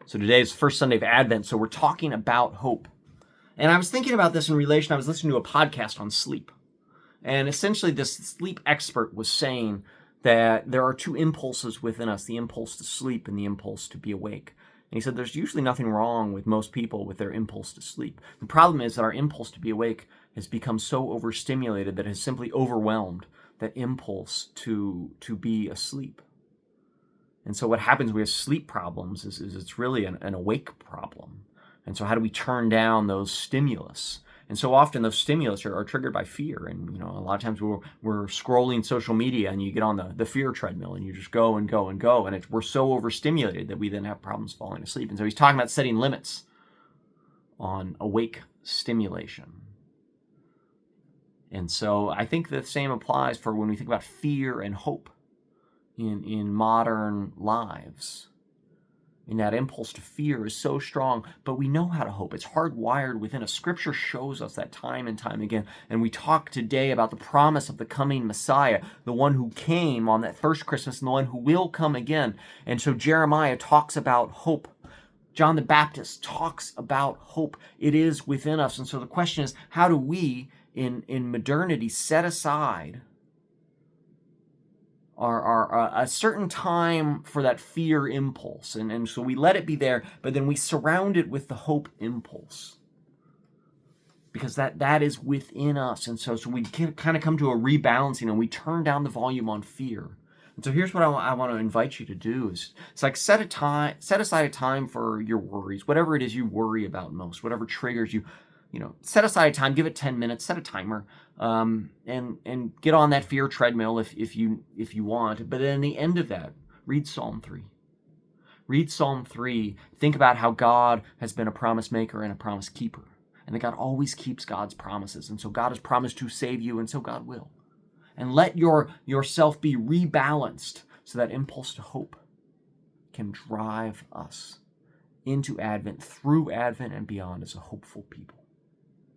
So today is the first Sunday of Advent, so we're talking about hope. And I was thinking about this in relation, I was listening to a podcast on sleep. And essentially this sleep expert was saying that there are two impulses within us, the impulse to sleep and the impulse to be awake. And he said there's usually nothing wrong with most people with their impulse to sleep. The problem is that our impulse to be awake has become so overstimulated that it has simply overwhelmed that impulse to be asleep. And so what happens with sleep problems is it's really an awake problem. And so how do we turn down those stimulus? And so often those stimulus are triggered by fear. And, a lot of times we're scrolling social media and you get on the fear treadmill and you just go and go and go. And we're so overstimulated that we then have problems falling asleep. And so he's talking about setting limits on awake stimulation. And so I think the same applies for when we think about fear and hope in modern lives. And that impulse to fear is so strong, but we know how to hope. It's hardwired within us. Scripture shows us that time and time again. And we talk today about the promise of the coming Messiah, the one who came on that first Christmas and the one who will come again. And so Jeremiah talks about hope. John the Baptist talks about hope. It is within us. And so the question is, how do we in modernity set aside a certain time for that fear impulse. And so we let it be there, but then we surround it with the hope impulse. Because that is within us. And so we can kind of come to a rebalancing and we turn down the volume on fear. And so here's what I want to invite you to do is it's like set aside a time for your worries, whatever it is you worry about most, whatever triggers you. Set aside a time, give it 10 minutes, set a timer, and get on that fear treadmill if you want. But then at the end of that, read Psalm 3. Read Psalm 3. Think about how God has been a promise maker and a promise keeper. And that God always keeps God's promises. And so God has promised to save you, and so God will. And let yourself be rebalanced so that impulse to hope can drive us into Advent, through Advent and beyond as a hopeful people.